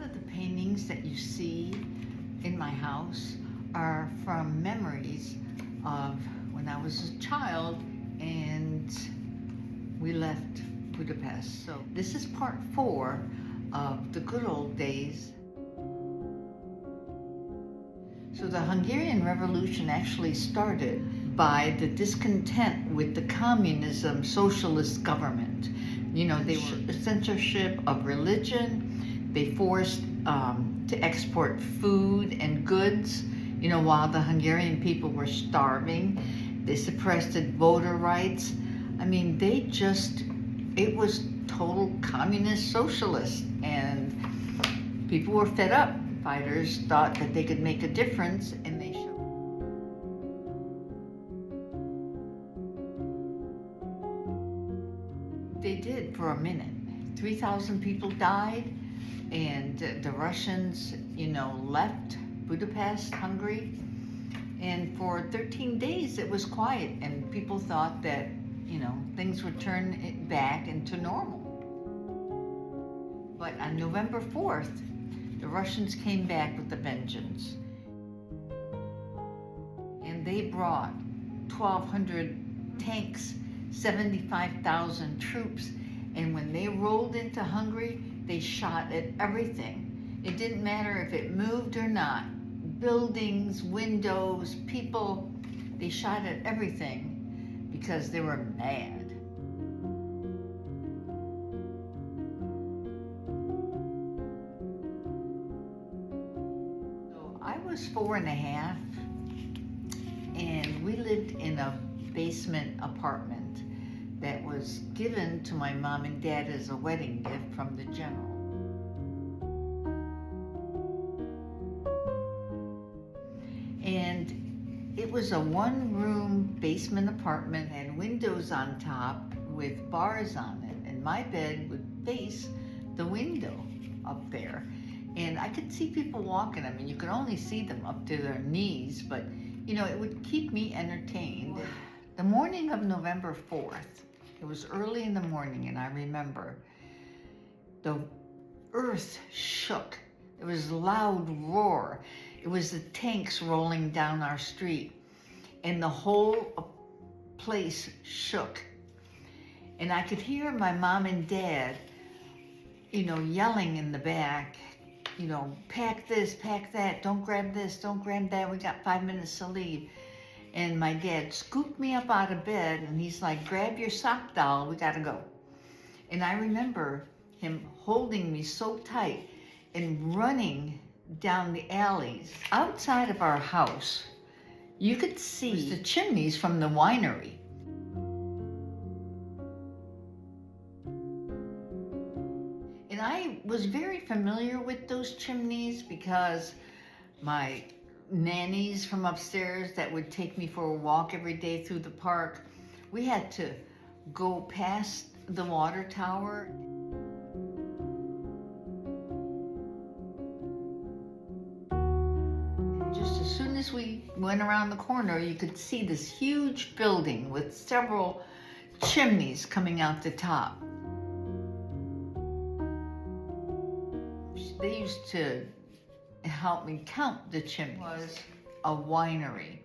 lot of the paintings that you see in my house are from memories of when I was a child and we left Budapest. So this is part 4 of the good old days. So the Hungarian Revolution actually started by the discontent with the communism socialist government. You know, they were censorship of religion. They forced to export food and goods, you know, while the Hungarian people were starving. They suppressed voter rights. I mean, it was total communist socialist, and people were fed up. Fighters thought that they could make a difference, and they showed. They did for a minute. 3,000 people died, and the Russians, you know, left Budapest, Hungary, and for 13 days it was quiet, and people thought that, you know, things would turn back into normal. But on November 4th, the Russians came back with a vengeance. And they brought 1,200 tanks, 75,000 troops, and when they rolled into Hungary, they shot at everything. It didn't matter if it moved or not. Buildings, windows, people, they shot at everything because they were mad. I was 4.5, and we lived in a basement apartment that was given to my mom and dad as a wedding gift from the general. And it was a one-room basement apartment, had windows on top with bars on it, and my bed would face the window up there. And I could see people walking. I mean, you could only see them up to their knees, but, you know, it would keep me entertained. The morning of November 4th, it was early in the morning, and I remember the earth shook. There was a loud roar. It was the tanks rolling down our street, and the whole place shook. And I could hear my mom and dad, you know, yelling in the back, you know, pack this, pack that, don't grab this, don't grab that, we got 5 minutes to leave. And my dad scooped me up out of bed, and he's like, grab your sock doll, we gotta go. And I remember him holding me so tight and running down the alleys. Outside of our house, you could see the chimneys from the winery. And I was very familiar with those chimneys because my nannies from upstairs that would take me for a walk every day through the park, we had to go past the water tower. Just as soon as we went around the corner, you could see this huge building with several chimneys coming out the top. They used to help me count the chimneys. It was a winery.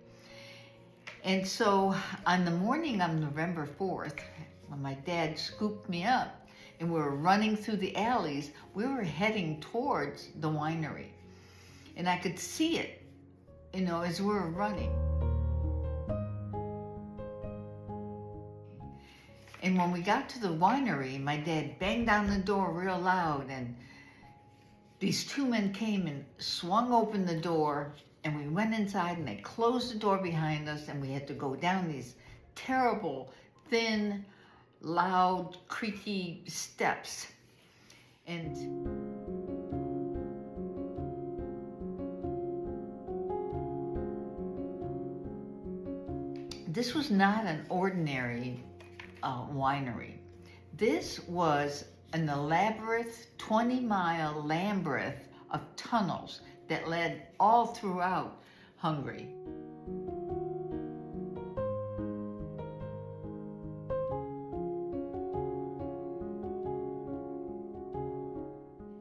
And so on the morning of November 4th, when my dad scooped me up and we were running through the alleys, we were heading towards the winery. And I could see it, you know, as we were running. And when we got to the winery, my dad banged down the door real loud, and these 2 men came and swung open the door, and we went inside, and they closed the door behind us, and we had to go down these terrible, thin, loud, creaky steps. And this was not an ordinary winery. This was an elaborate 20-mile labyrinth of tunnels that led all throughout Hungary.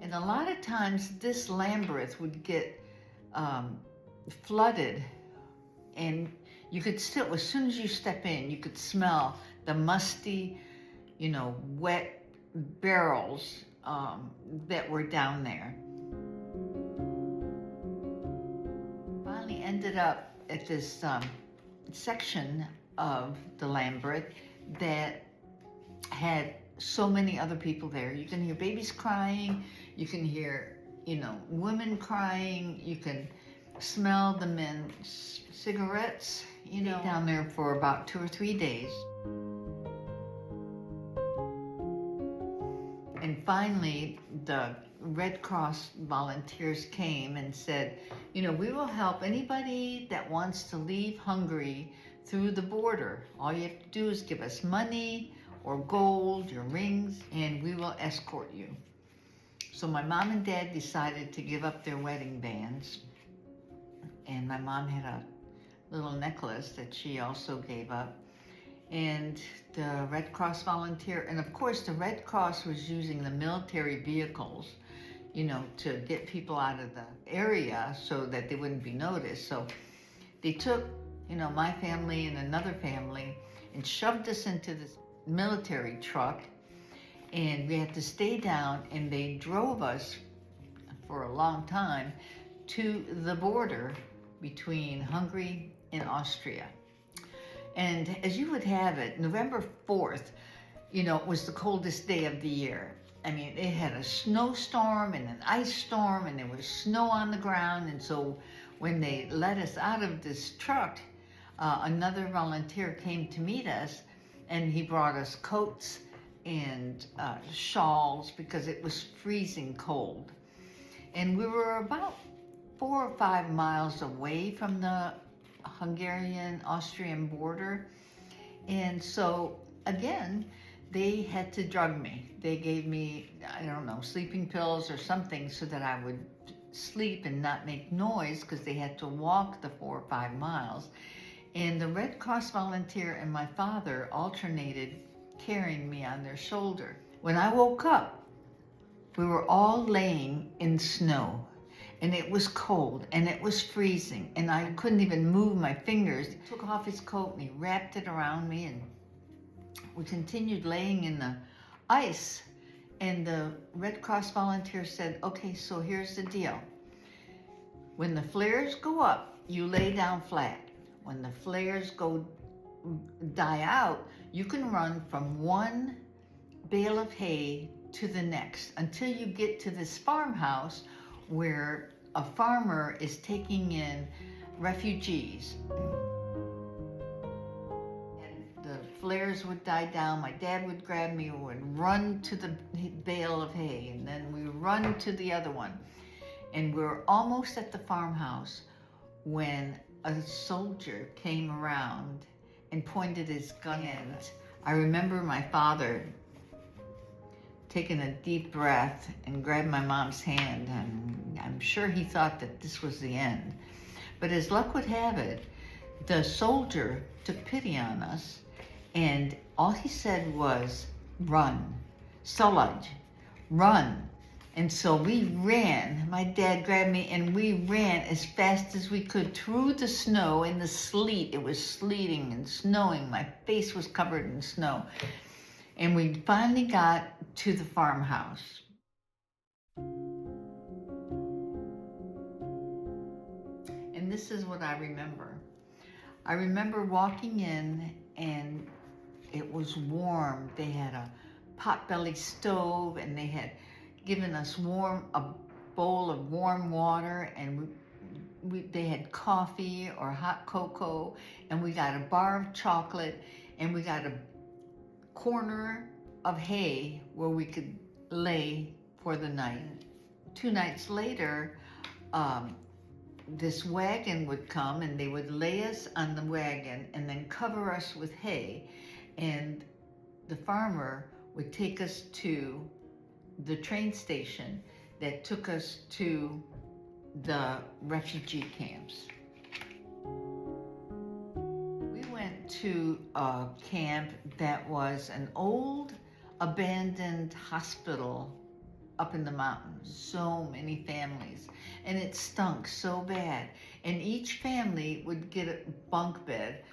And And a lot of times this Lambeth would get flooded, and you could still, as soon as you step in, you could smell the musty, wet barrels that were down there. Finally ended up at this section of the Lambeth that had so many other people there. You can hear babies crying, you can hear, women crying, you can smell the men's cigarettes, down there for about 2 or 3 days. And finally, the Red Cross volunteers came and said, we will help anybody that wants to leave Hungary through the border. All you have to do is give us money or gold, your rings, and we will escort you. So my mom and dad decided to give up their wedding bands. And my mom had a little necklace that she also gave up. And the Red Cross volunteer, and of course the Red Cross was using the military vehicles, to get people out of the area so that they wouldn't be noticed. So they took, my family and another family and shoved us into this military truck, and we had to stay down, and they drove us for a long time to the border between Hungary and Austria. And as you would have it, November 4th, was the coldest day of the year. I mean, it had a snowstorm and an ice storm, and there was snow on the ground. And so when they let us out of this truck, another volunteer came to meet us, and he brought us coats and shawls because it was freezing cold. And we were about 4 or 5 miles away from the Hungarian-Austrian border. And so again, they had to drug me. They gave me, sleeping pills or something so that I would sleep and not make noise, because they had to walk the 4 or 5 miles. And the Red Cross volunteer and my father alternated carrying me on their shoulder. When I woke up, we were all laying in snow, and it was cold and it was freezing, and I couldn't even move my fingers. He took off his coat and he wrapped it around me, and we continued laying in the ice. And the Red Cross volunteer said, okay, so here's the deal. When the flares go up, you lay down flat. When the flares die out, you can run from one bale of hay to the next until you get to this farmhouse where a farmer is taking in refugees. And the flares would die down, my dad would grab me, we would run to the bale of hay, and then we would run to the other one. And we were almost at the farmhouse when a soldier came around and pointed his gun at us. I remember my father taking a deep breath and grabbed my mom's hand, and I'm sure he thought that this was the end. But as luck would have it, the soldier took pity on us, and all he said was, run, Szolaj, run. And so we ran. My dad grabbed me, and we ran as fast as we could through the snow and the sleet. It was sleeting and snowing. My face was covered in snow. And we finally got to the farmhouse. And this is what I remember. I remember walking in, and it was warm. They had a potbelly stove, and they had given us a bowl of warm water, and they had coffee or hot cocoa, and we got a bar of chocolate, and we got a corner of hay where we could lay for the night. 2 nights later, this wagon would come, and they would lay us on the wagon and then cover us with hay, and the farmer would take us to the train station that took us to the refugee camps. We went to a camp that was an old abandoned hospital up in the mountains. So many families. And it stunk so bad. And each family would get a bunk bed.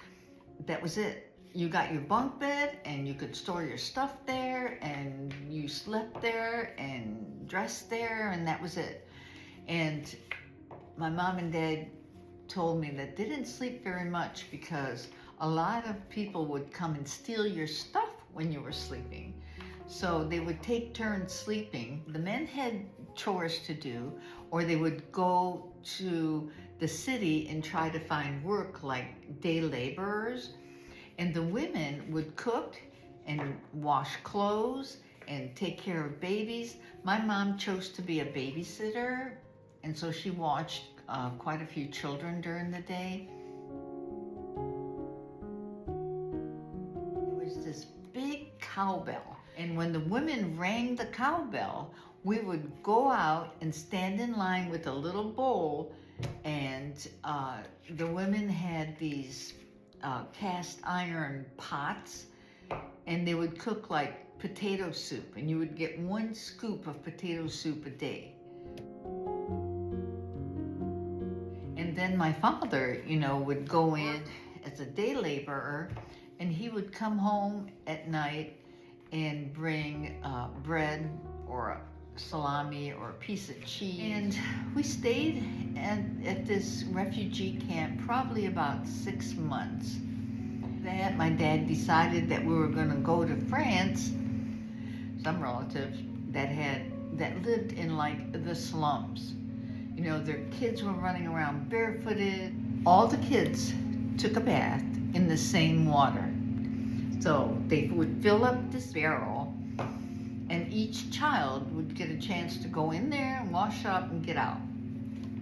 That was it. You got your bunk bed and you could store your stuff there and you slept there and dressed there and that was it. And my mom and dad told me that they didn't sleep very much because a lot of people would come and steal your stuff when you were sleeping. So they would take turns sleeping. The men had chores to do, or they would go to the city and try to find work like day laborers. And the women would cook and wash clothes and take care of babies. My mom chose to be a babysitter, and so she watched quite a few children during the day. There was this big cowbell, and when the women rang the cowbell, we would go out and stand in line with a little bowl, and the women had these cast iron pots, and they would cook like potato soup, and you would get 1 scoop of potato soup a day. And then my father, would go in as a day laborer, and he would come home at night and bring bread or a salami or a piece of cheese. And we stayed at this refugee camp probably about 6 months. That my dad decided that we were going to go to France. Some relatives that lived in like the slums. Their kids were running around barefooted. All the kids took a bath in the same water. So they would fill up this barrel, and each child would get a chance to go in there and wash up and get out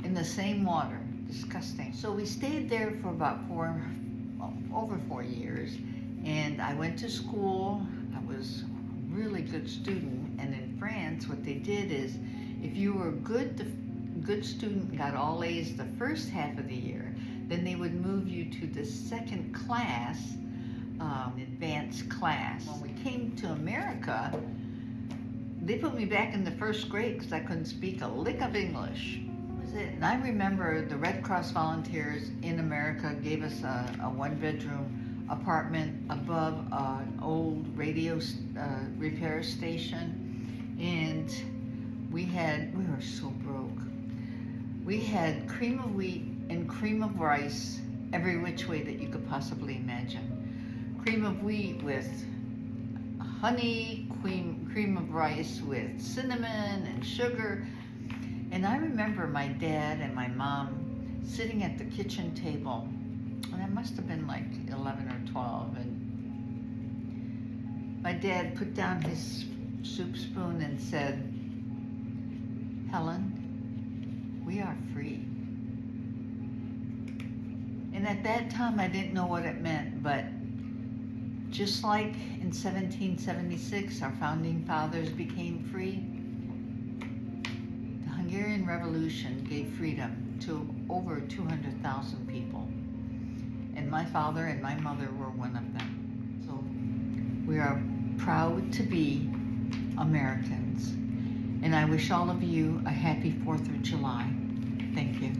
in the same water. Disgusting. So we stayed there for about over 4 years, and I went to school. I was a really good student, and in France what they did is if you were a good student, got all A's the first half of the year, then they would move you to the second class, advanced class. When we came to America, they put me back in the first grade because I couldn't speak a lick of English. That was it. And I remember the Red Cross volunteers in America gave us a 1-bedroom apartment above an old radio repair station, and we were so broke. We had cream of wheat and cream of rice every which way that you could possibly imagine. Cream of wheat with honey, cream of rice with cinnamon and sugar. And I remember my dad and my mom sitting at the kitchen table, and I must have been like 11 or 12, and my dad put down his soup spoon and said, "Helen, we are free." And at that time I didn't know what it meant, but just like in 1776 our founding fathers became free, the Hungarian Revolution gave freedom to over 200,000 people. And my father and my mother were one of them. So we are proud to be Americans. And I wish all of you a happy 4th of July. Thank you.